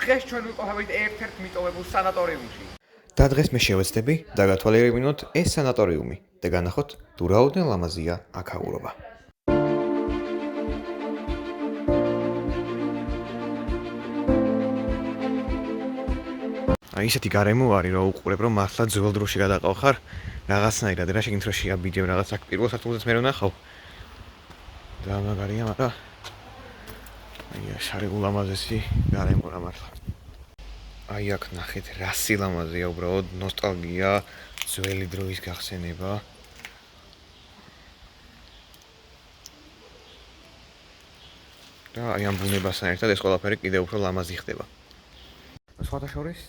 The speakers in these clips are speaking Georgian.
დღეს ჩვენ ვიყოფებით ერთ-ერთ მიტოვებულ სანატორიუმში. და დღეს მე შევეცდები და გათვალიერებინოთ ეს სანატორიუმი და განახოთ თუ რაოდენ ლამაზია აქაურობა. აი ისეთი გარემო არის რომ უყურებ რომ მართლა ძველ დროში გადაყავ რაღაცნაირად რა შეგინთ რომ შეაბიჯებ რაღაც აქ პირველ სართულზეც მე ვნახავ და მაგარია მაგრამ აი შარი ულამაზესი გარემო რა მართლა აი აქ ნახეთ რა სილამაზეა უბრალოდ ნოსტალგია ძველი დროის გახსენება და აი ამ ბუნებასთან ერთად ეს ყველაფერი კიდევ უფრო ლამაზი ხდება სხვათა შორის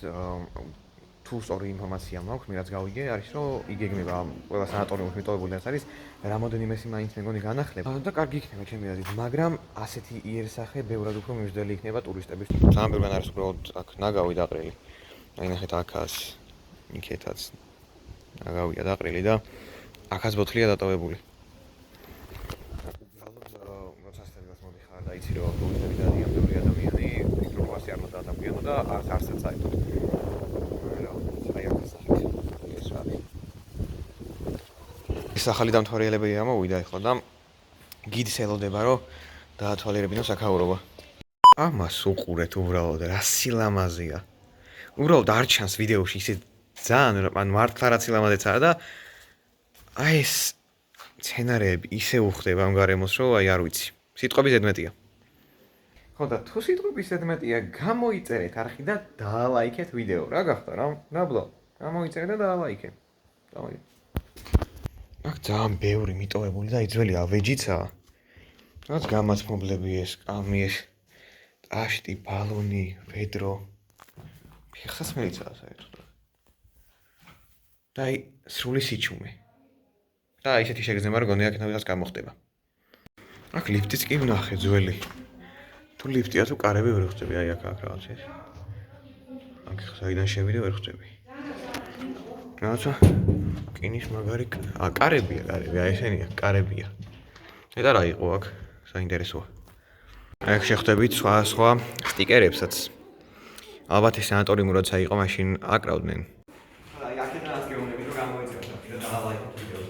თუ სწორი ინფორმაცია მაქვს, მე რაც გავიგე, არის რომ იგეგმება ყველა სანატორიუმის მიტოვებული რაც არის, რამოდენიმე მაინც მეგონი განახლება და კარგი იქნება ჩემი აზრით, მაგრამ ასეთი იერსახე ბევრად უფრო მიმზრდელი იქნება ტურისტების. ძალიან ბევრგან არის უბრალოდ აქ ნაგავი დაყრილი. აი ნახეთ აქაც, იქეთაც ნაგავია დაყრილი და აქაც ბოთლია დატოვებული. უბრალოდ როცა სტელას მოდიხარ და იცი რომ ტურისტები დადიან ბევრი ადამიანი, ფიქრობ არ უნდა ადამიანო და არცაც აიტო. ეს ახალი დამთვალიერებელი ამოვიდა ახლა და გიდს ელოდება რომ დაათვალიერებინოს აქაურობა. ამას უყურეთ უბრალოდ რა სილამაზეა. უბრალოდ არ ჩანს ვიდეოში ისე ძალიან ან მართლა რა სილამაზეც არა და აი ეს სცენარები ისე უხდება ამ გარემოს რომ აი არ ვიცი. სიტყვები ზედმეტია. ხო და თუ სიტყვები ზედმეტია გამოიწერეთ არხი და დაალაიქეთ ვიდეო. რა გახდა რა? ნაბლა. გამოიწერეთ და დაალაიქე. დავაი. აქ ძალიან ბევრი მიტოვებული და იძველი ავეჯიცაა. რაც გამაცმობლები ეს, კამი ეს, ტაშტი, ბალონი, ვედრო. ფეხსაცმელიცაა საერთოდ. და აი სრული სიჩუმე. და აი ესეთი შეგრძნება რომ გონია აქ გამოხდება. აქ ლიფტიც კი ვნახე ძველი. თუ ლიფტია თუ კარები ვერ ხვდები აი აქ რაღაც ეს. აქ საიდან შევიდე ვერ ხვდები. რაღაცა კინის მაგარი კარებია, აი ესენია, კარებია. ეტა რა იყო აქ? საინტერესოა. აი აქ შეხვდებით სხვა სტიკერებსაც. ალბათ ეს სანატორიუმი როცა იყო, მაშინ აკრავდნენ. აი აქედანაც გეუბნები რომ გამოიწეროთ და დაალაიქოთ ვიდეო.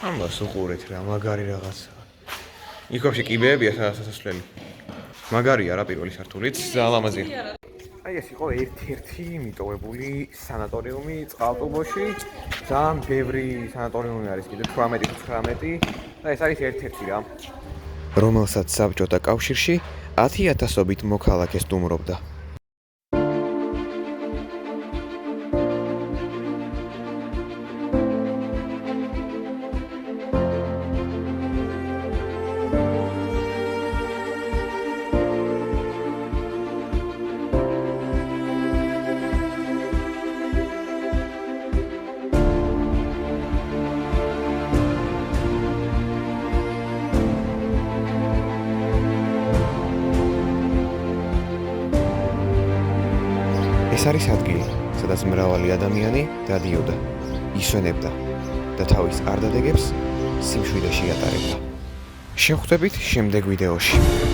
ამას უყურეთ რა, მაგარი რაღაცაა. იქ ვაფშე კიბეებია სასასვლელი. მაგარია რა პირველი სართულიც, ძალიან ლამაზია. აი ეს იყო ერთ-ერთი მიტოვებული სანატორიუმი წყალტუბოში. ძალიან ბევრი სანატორიუმი არის კიდე 18-19 და ეს არის ერთ-ერთი რა. რომელსაც საბჭოთა კავშირში 10,000-ობით მოქალაქე სტუმრობდა. ეს არის ადგილი, სადაც მრავალი ადამიანი დადიოდა, ისვენებდა და თავის არდადეგებს სიმშვიდეში ატარებდა. შევხვდებით შემდეგ ვიდეოში.